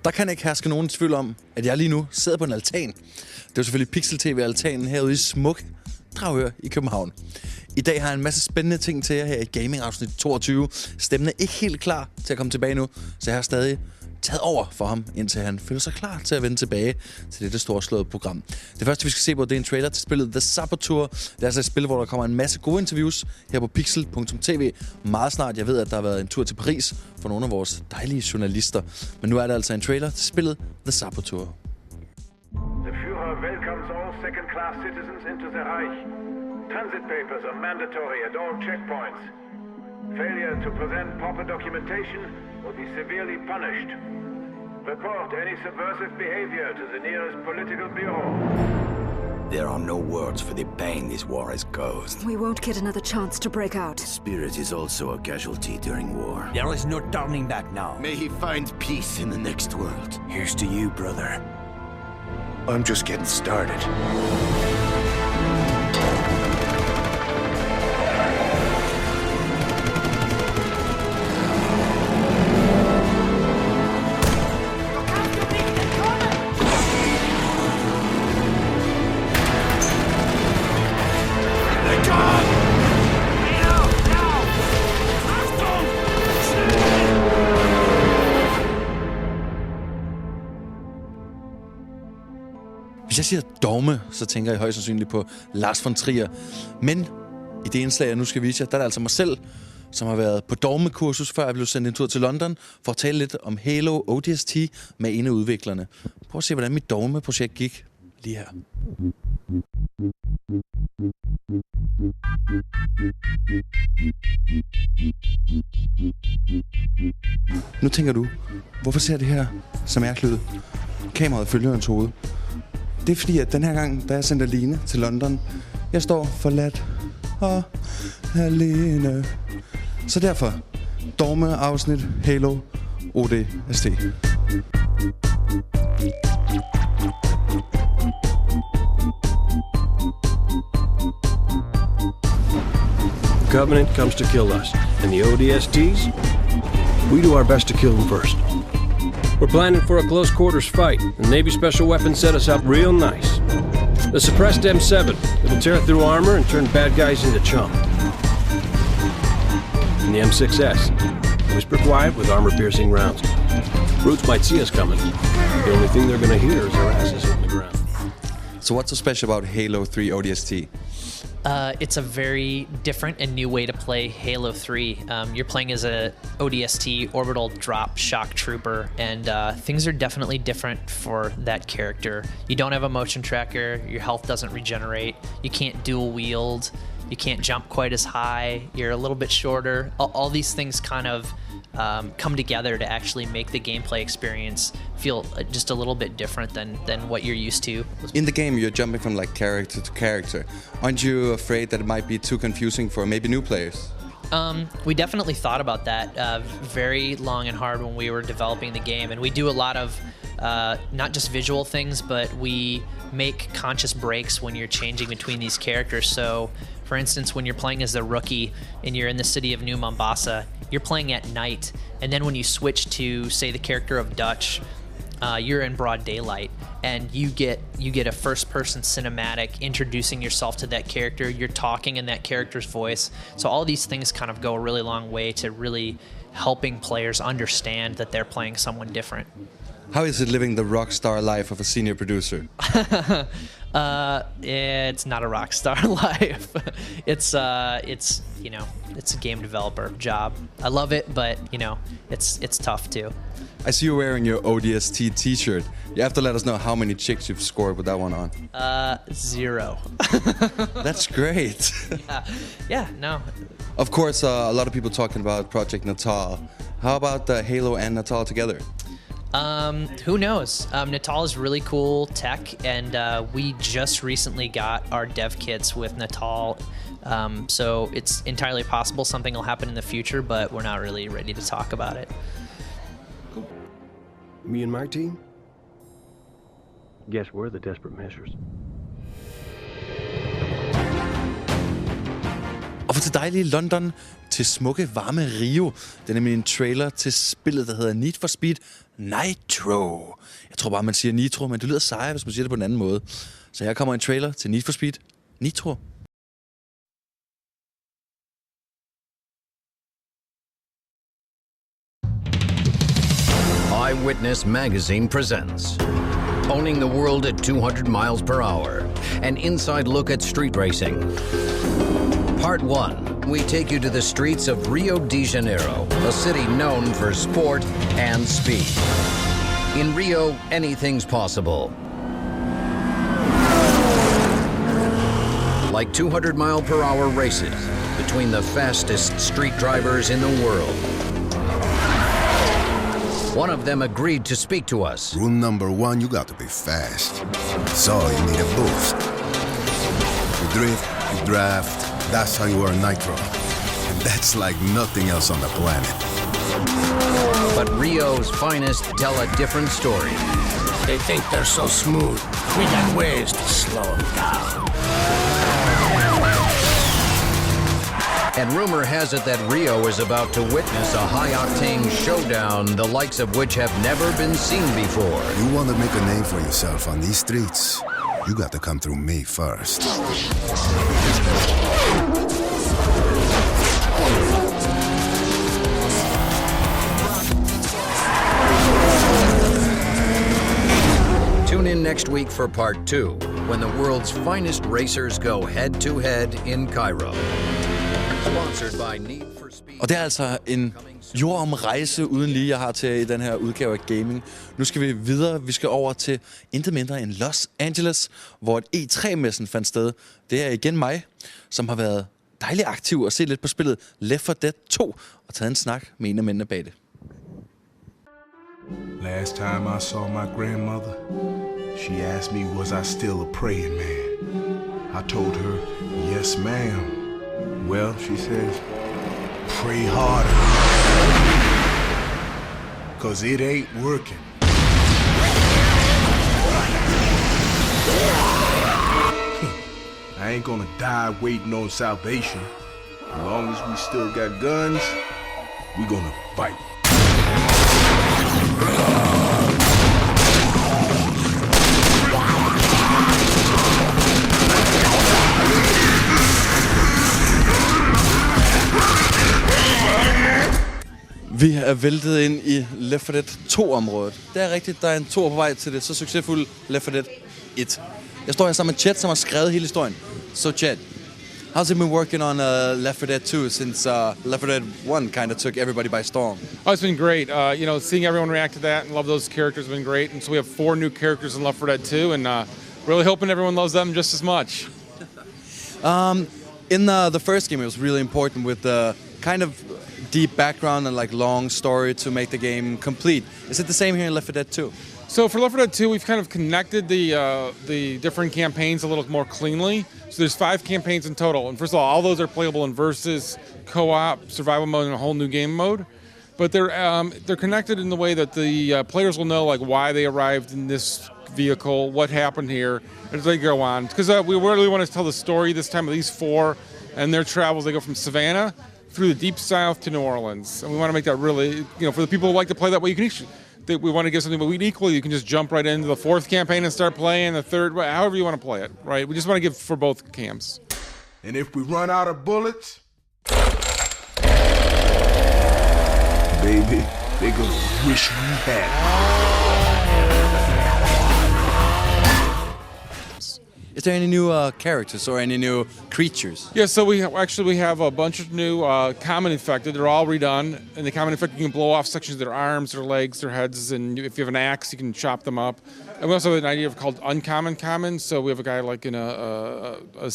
Der kan ikke herske nogen tvivl om, at jeg lige nu sidder på en altan. Det er selvfølgelig Pixel-TV-altanen herude i smuk Dragør i København. I dag har jeg en masse spændende ting til jer her i Gaming-afsnit 22. Stemmen er ikke helt klar til at komme tilbage nu, så jeg har stadig taget over for ham, indtil han føler sig klar til at vende tilbage til dette storslåede program. Det første, vi skal se på, det er en trailer til spillet The Saboteur. Det er altså et spil, hvor der kommer en masse gode interviews her på pixel.tv. Meget snart, jeg ved, at der har været en tur til Paris for nogle af vores dejlige journalister. Men nu er der altså en trailer til spillet The Saboteur. The Führer welcomes all second-class citizens into the Reich. Transit papers are mandatory at all checkpoints. Failure to present proper documentation will be severely punished. Report any subversive behavior to the nearest political bureau. There are no words for the pain this war has caused. We won't get another chance to break out. Spirit is also a casualty during war. There is no turning back now. May he find peace in the next world. Here's to you, brother. I'm just getting started. Hvis jeg siger dogme, så tænker jeg højst sandsynligt på Lars von Trier. Men i det indslag, jeg nu skal vise jer, der er det altså mig selv, som har været på dogmekursus, før jeg blev sendt en tur til London, for at tale lidt om Halo ODST med en af udviklerne. Prøv at se, hvordan mit dogmeprojekt gik lige her. Nu tænker du, hvorfor ser det her så mærkeligt ud? Kameraet følger hans hoved. Det er fordi, at den her gang, da jeg sendte alene til London, jeg står forladt og alene. Så derfor, dogme-afsnit Halo ODST. Covenant comes to kill us, and the ODSTs, we do our best to kill them first. We're planning for a close quarters fight, and Navy special weapons set us up real nice. The suppressed M7, it'll tear through armor and turn bad guys into chump. And the M6S, whisper quiet with armor-piercing rounds. Brutes might see us coming. The only thing they're gonna hear is our asses hitting the ground. So what's so special about Halo 3 ODST? It's a very different and new way to play Halo 3. You're playing as a ODST, orbital drop shock trooper, and things are definitely different for that character. You don't have a motion tracker, your health doesn't regenerate, you can't dual wield, you can't jump quite as high, you're a little bit shorter. All these things kind of come together to actually make the gameplay experience feel just a little bit different than what you're used to. In the game, you're jumping from like character to character. Aren't you afraid that it might be too confusing for maybe new players? We definitely thought about that very long and hard when we were developing the game, and we do a lot of not just visual things, but we make conscious breaks when you're changing between these characters. So, for instance, when you're playing as the rookie and you're in the city of New Mombasa, you're playing at night, and then when you switch to, say, the character of Dutch, you're in broad daylight, and you get a first-person cinematic introducing yourself to that character. You're talking in that character's voice. So all these things kind of go a really long way to really helping players understand that they're playing someone different. How is it living the rock star life of a senior producer? It's not a rock star life. It's you know, it's a game developer job. I love it, but you know, it's tough too. I see you wearing your ODST t-shirt. You have to let us know how many chicks you've scored with that one on. 0. That's great. Yeah, no. Of course, a lot of people talking about Project Natal. How about Halo and Natal together? Who knows? Natal is really cool tech, and we just recently got our dev kits with Natal. So it's entirely possible something will happen in the future, but we're not really ready to talk about it. Me and my team, Guess we're the desperate measures. Og fra til dejlige London til smukke, varme Rio. Det er nemlig en trailer til spillet, der hedder Need for Speed Nitro. Jeg tror bare, man siger Nitro, men det lyder sejere, hvis man siger det på en anden måde. Så her kommer en trailer til Need for Speed Nitro. Eyewitness Magazine presents Owning the World at 200 miles per hour, an inside look at street racing. Part 1, we take you to the streets of Rio de Janeiro, a city known for sport and speed. In Rio, anything's possible. Like 200 mile per hour races between the fastest street drivers in the world. One of them agreed to speak to us. Rule number 1, you got to be fast. So you need a boost. You drift, you draft, that's how you earn nitro. And that's like nothing else on the planet. But Rio's finest tell a different story. They think they're so smooth. We got ways to slow them down. And rumor has it that Rio is about to witness a high-octane showdown, the likes of which have never been seen before. You want to make a name for yourself on these streets, you got to come through me first. Tune in next week for part 2, when the world's finest racers go head-to-head in Cairo. Sponsored by Need for Speed. Og det er altså en jordomrejse uden lige, jeg har til i den her udgave af gaming. Nu skal vi videre. Vi skal over til intet mindre end Los Angeles, hvor et E3-messen fandt sted. Det er igen mig, som har været dejligt aktiv og set lidt på spillet Left 4 Dead 2 og taget en snak med en af mændene bag det. Last time I saw my grandmother, she asked me, was I still a praying man? I told her, yes, ma'am. Well, she says, pray harder, 'cause it ain't working. I ain't gonna die waiting on salvation. As long as we still got guns, we gonna fight. Vi er væltet ind i Left 4 Dead 2-området. Det er rigtigt, der er en 2 på vej til det så succesfulde Left 4 Dead 1. Jeg står her sammen med Chet, som har skrevet hele historien. So Chet, how's it been working on Left 4 Dead 2 since Left 4 Dead 1 kind of took everybody by storm? Oh, it's been great. Seeing everyone react to that and love those characters has been great. And so we have 4 new characters in Left 4 Dead 2, and really hoping everyone loves them just as much. In the first game, it was really important with the kind of deep background and like long story to make the game complete. Is it the same here in Left 4 Dead 2? So for Left 4 Dead 2, we've kind of connected the different campaigns a little more cleanly. So there's 5 campaigns in total, and first of all those are playable in versus, co-op, survival mode, and a whole new game mode. But they're connected in the way that the players will know like why they arrived in this vehicle, what happened here, as they go on. Because we really want to tell the story this time of these 4 and their travels. They go from Savannah through the deep south to New Orleans, and we want to make that really, for the people who like to play that way, we want to give something, but equally you can just jump right into the 4th campaign and start playing the 3rd, however you want to play it, right? We just want to give for both camps. And if we run out of bullets, baby, they gonna wish we had. Is there any new characters or any new creatures? Yeah, so we have a bunch of new common infected. They're all redone. And the common infected, you can blow off sections of their arms, their legs, their heads, and if you have an axe, you can chop them up. And we also have an idea called uncommon common. So we have a guy like in a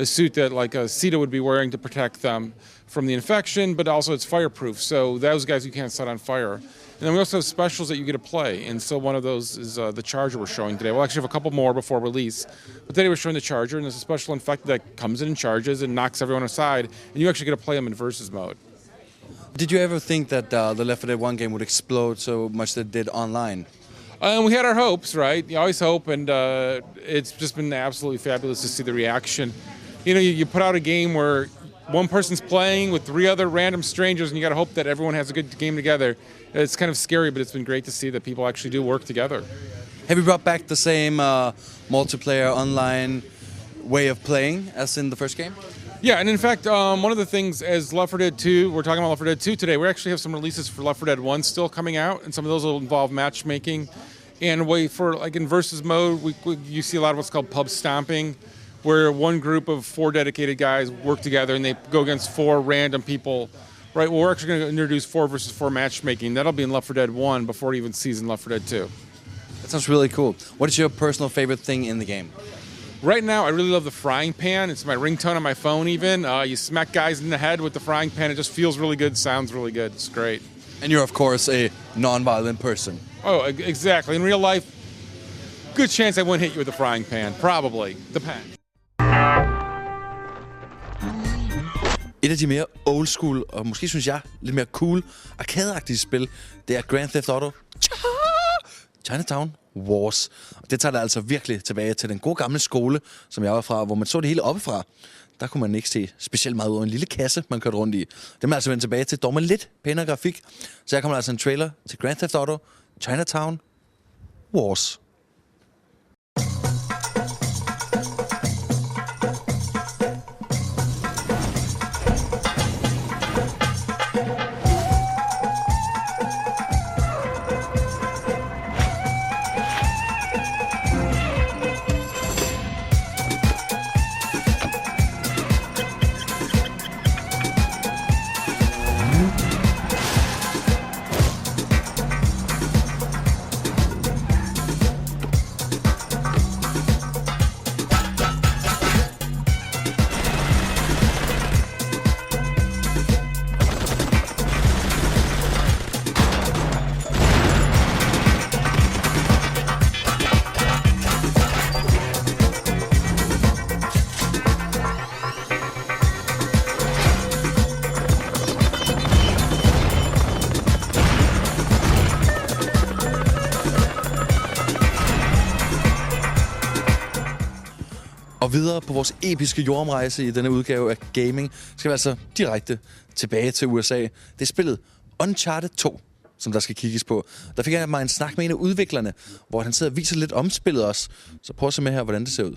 suit that like a Sita would be wearing to protect them from the infection, but also it's fireproof. So those guys you can't set on fire. And then we also have specials that you get to play. And so one of those is the Charger we're showing today. We'll actually have a couple more before release. But today we're showing the Charger, and there's a special infected that comes in and charges and knocks everyone aside. And you actually get to play them in versus mode. Did you ever think that the Left 4 Dead 1 game would explode so much that it did online? And we had our hopes, right? You always hope, and it's just been absolutely fabulous to see the reaction. You know, you put out a game where one person's playing with 3 other random strangers, and you got to hope that everyone has a good game together. It's kind of scary, but it's been great to see that people actually do work together. Have you brought back the same multiplayer online way of playing as in the first game? Yeah, and in fact, one of the things as Left 4 Dead 2, we're talking about Left 4 Dead 2 today, we actually have some releases for Left 4 Dead 1 still coming out, and some of those will involve matchmaking. And for like in versus mode, you see a lot of what's called pub stomping, where one group of 4 dedicated guys work together and they go against 4 random people. Right, well, we're actually going to introduce 4 versus 4 matchmaking. That'll be in Left 4 Dead 1 before it even sees in Left 4 Dead 2. That sounds really cool. What is your personal favorite thing in the game? Right now, I really love the frying pan. It's my ringtone on my phone even. You smack guys in the head with the frying pan. It just feels really good, sounds really good. It's great. And you're, of course, a non-violent person. Oh, exactly. In real life, good chance I wouldn't hit you with the frying pan. Probably. Depends. Et af de mere old school, og måske synes jeg lidt mere cool, arcade-agtige spil, det er Grand Theft Auto Chinatown Wars. Det tager der altså virkelig tilbage til den gode gamle skole, som jeg var fra, hvor man så det hele oppefra. Der kunne man ikke se specielt meget ud af en lille kasse, man kørte rundt i. Det må altså vende tilbage til, dog med lidt pænere grafik. Så her kommer altså en trailer til Grand Theft Auto Chinatown Wars. Og videre på vores episke jordomrejse i denne udgave af Gaming, skal vi altså direkte tilbage til USA. Det er spillet Uncharted 2, som der skal kigges på. Der fik jeg mig en snak med en af udviklerne, hvor han sidder og viser lidt om spillet også. Så prøv at se med her, hvordan det ser ud.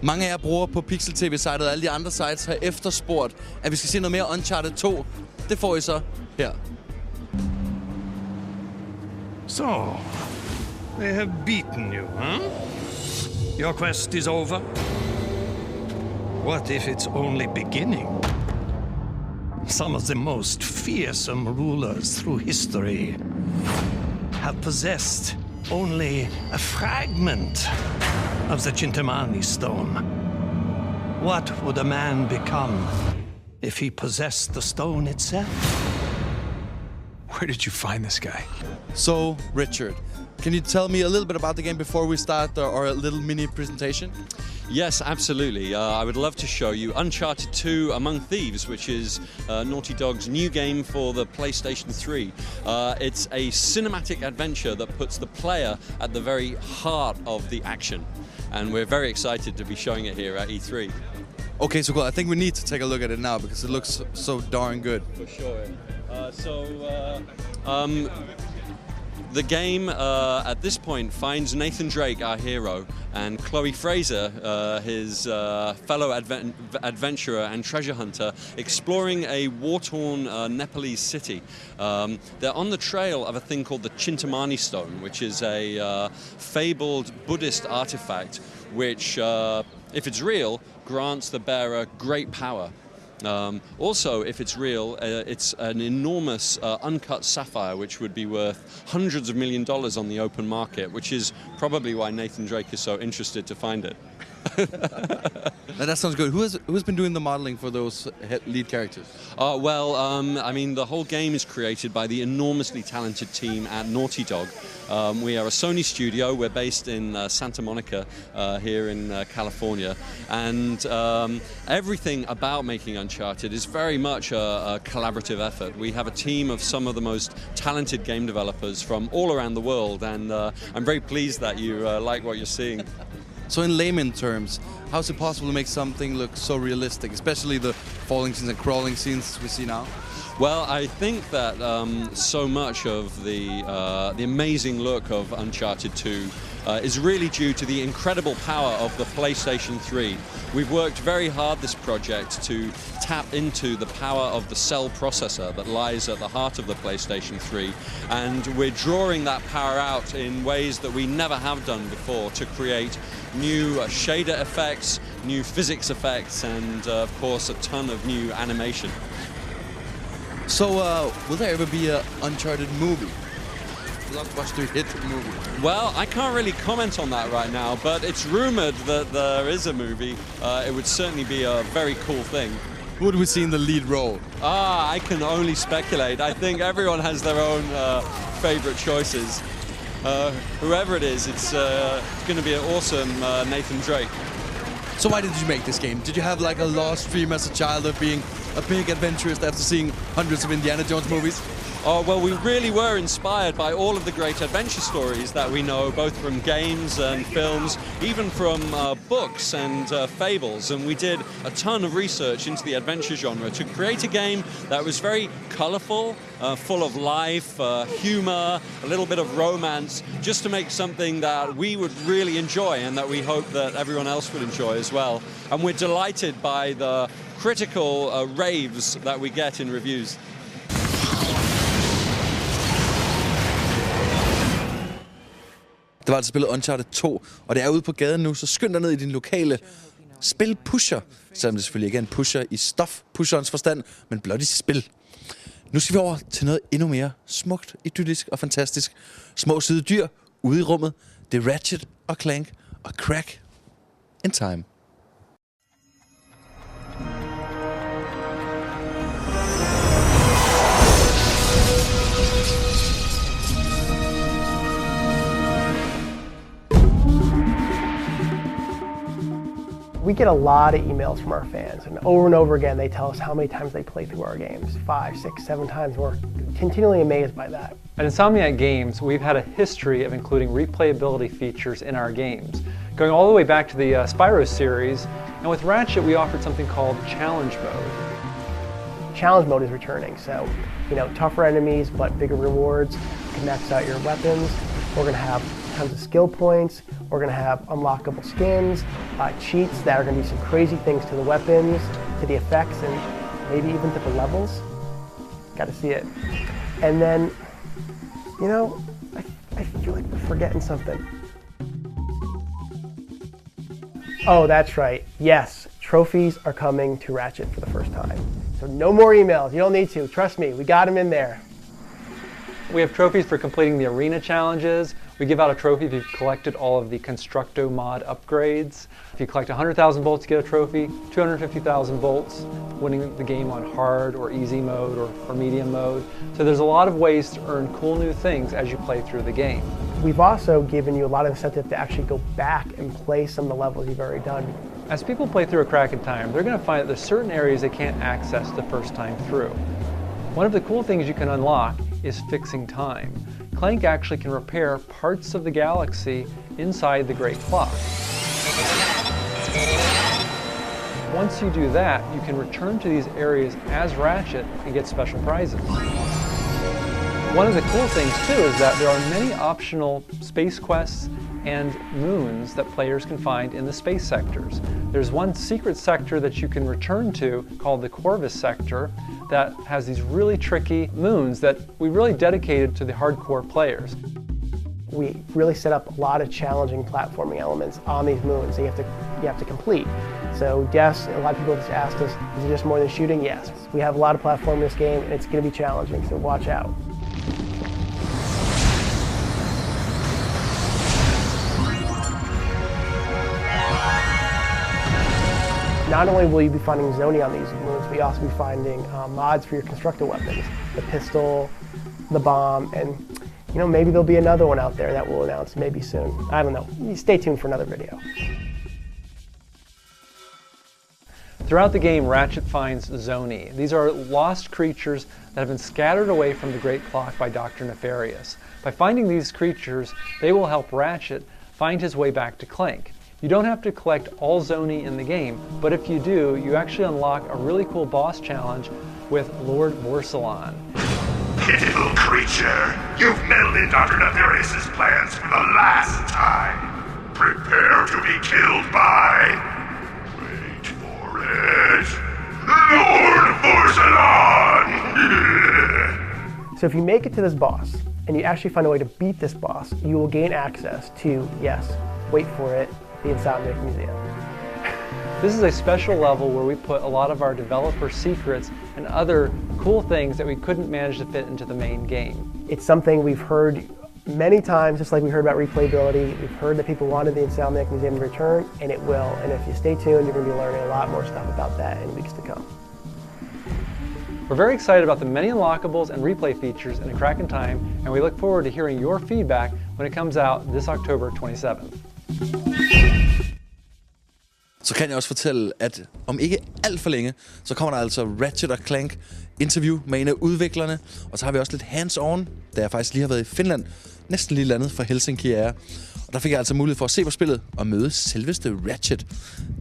Mange af jer bruger på Pixel TV-sitet og alle de andre sites har efterspurgt, at vi skal se noget mere Uncharted 2. Det får I så her. So, they have beaten you, huh? Your quest is over? What if it's only beginning? Some of the most fearsome rulers through history have possessed only a fragment of the Chintamani stone. What would a man become if he possessed the stone itself? Where did you find this guy? So, Richard, can you tell me a little bit about the game before we start our little mini presentation? Yes, absolutely. I would love to show you Uncharted 2 Among Thieves, which is Naughty Dog's new game for the PlayStation 3. It's a cinematic adventure that puts the player at the very heart of the action. And we're very excited to be showing it here at E3. Okay, so cool. I think we need to take a look at it now because it looks so darn good. For sure. The game at this point finds Nathan Drake, our hero, and Chloe Fraser, his fellow adventurer and treasure hunter, exploring a war-torn Nepalese city. They're on the trail of a thing called the Chintamani stone, which is a fabled Buddhist artifact which, if it's real, grants the bearer great power. Also, if it's real, it's an enormous uncut sapphire which would be worth hundreds of $millions on the open market, which is probably why Nathan Drake is so interested to find it. Now that sounds good. Who's been doing the modeling for those lead characters? I mean, the whole game is created by the enormously talented team at Naughty Dog. We are a Sony studio. We're based in Santa Monica here in California. And everything about making Uncharted is very much a collaborative effort. We have a team of some of the most talented game developers from all around the world. And I'm very pleased that you like what you're seeing. So in layman terms, how is it possible to make something look so realistic, especially the falling scenes and crawling scenes we see now? Well, I think that so much of the amazing look of Uncharted 2 is really due to the incredible power of the PlayStation 3. We've worked very hard this project to tap into the power of the cell processor that lies at the heart of the PlayStation 3, and we're drawing that power out in ways that we never have done before to create new shader effects, new physics effects, and of course a ton of new animation. So, will there ever be an Uncharted movie? Blockbuster hit movie? Well, I can't really comment on that right now, but it's rumored that there is a movie. It would certainly be a very cool thing. Who would we see in the lead role? I can only speculate. I think everyone has their own favorite choices. Whoever it is, it's going to be an awesome Nathan Drake. So why did you make this game? Did you have like a lost dream as a child of being a big adventurist after seeing hundreds of Indiana Jones movies? Oh, well, we really were inspired by all of the great adventure stories that we know, both from games and films, even from books and fables. And we did a ton of research into the adventure genre to create a game that was very colorful, full of life, humor, a little bit of romance, just to make something that we would really enjoy and that we hope that everyone else would enjoy as well. And we're delighted by the critical raves that we get in reviews. Det var altså spillet Uncharted 2, og det er ude på gaden nu, så skynd dig ned i din lokale spilpusher. Selvom det selvfølgelig ikke er en pusher i stofpusherens forstand, men blot i spil. Nu skal vi over til noget endnu mere smukt, idyllisk og fantastisk. Små søde dyr ude i rummet. Det er Ratchet og Clank og Crack in Time. We get a lot of emails from our fans, and over again they tell us how many times they play through our games. 5, 6, 7 times. We're continually amazed by that. At Insomniac Games, we've had a history of including replayability features in our games, going all the way back to the Spyro series, and with Ratchet we offered something called Challenge Mode. Challenge Mode is returning, so, tougher enemies but bigger rewards. You can max out your weapons. We're going to have tons of skill points. We're going to have unlockable skins, cheats that are going to do some crazy things to the weapons, to the effects, and maybe even to the levels. Got to see it. And then, I feel like we're forgetting something. Oh, that's right. Yes, trophies are coming to Ratchet for the first time. So no more emails. You don't need to. Trust me, we got them in there. We have trophies for completing the arena challenges. We give out a trophy if you've collected all of the Constructo mod upgrades. If you collect 100,000 volts, you get a trophy. 250,000 volts, winning the game on hard or easy mode or medium mode. So there's a lot of ways to earn cool new things as you play through the game. We've also given you a lot of incentive to actually go back and play some of the levels you've already done. As people play through a Crack in Time, they're going to find that there's certain areas they can't access the first time through. One of the cool things you can unlock is fixing time. Clank actually can repair parts of the galaxy inside the Great Clock. Once you do that, you can return to these areas as Ratchet and get special prizes. One of the cool things too is that there are many optional space quests and moons that players can find in the space sectors. There's one secret sector that you can return to called the Corvus sector that has these really tricky moons that we really dedicated to the hardcore players. We really set up a lot of challenging platforming elements on these moons that you have to complete. So yes, a lot of people have asked us, is it just more than shooting? Yes. We have a lot of platforming in this game and it's going to be challenging, so watch out. not only will you be finding zoning on these wounds, but you'll also be finding mods for your constructor weapons, the pistol, the bomb, and maybe there'll be another one out there that we'll announce maybe soon. I don't know. Stay tuned for another video. Throughout the game, Ratchet finds Zoni. These are lost creatures that have been scattered away from the Great Clock by Dr. Nefarious. By finding these creatures, they will help Ratchet find his way back to Clank. You don't have to collect all Zoni in the game, but if you do, you actually unlock a really cool boss challenge with Lord Vorsalon. Pitiful creature, you've meddled in Dr. Nefarious's plans for the last time. Prepare to be killed by... Wait for it. Lord Vorsalon! So if you make it to this boss, and you actually find a way to beat this boss, you will gain access to, yes, wait for it, the Insomniac Museum. This is a special level where we put a lot of our developer secrets and other cool things that we couldn't manage to fit into the main game. It's something we've heard many times, just like we heard about replayability. We've heard that people wanted the Insomniac Museum to return, and it will. And if you stay tuned, you're going to be learning a lot more stuff about that in weeks to come. We're very excited about the many unlockables and replay features in A Crack in Time, and we look forward to hearing your feedback when it comes out this October 27th. Så kan jeg også fortælle, at om ikke alt for længe, så kommer der altså Ratchet & Clank interview med en af udviklerne. Og så har vi også lidt hands-on, da jeg faktisk lige har været i Finland, næsten lige landet fra Helsinki er. Og der fik jeg altså mulighed for at se på spillet og møde selveste Ratchet.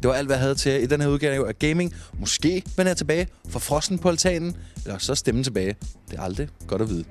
Det var alt, hvad jeg havde til i den her udgave af gaming. Måske vender jeg tilbage for frosten på altanen, eller så stemmen tilbage. Det er aldrig godt at vide.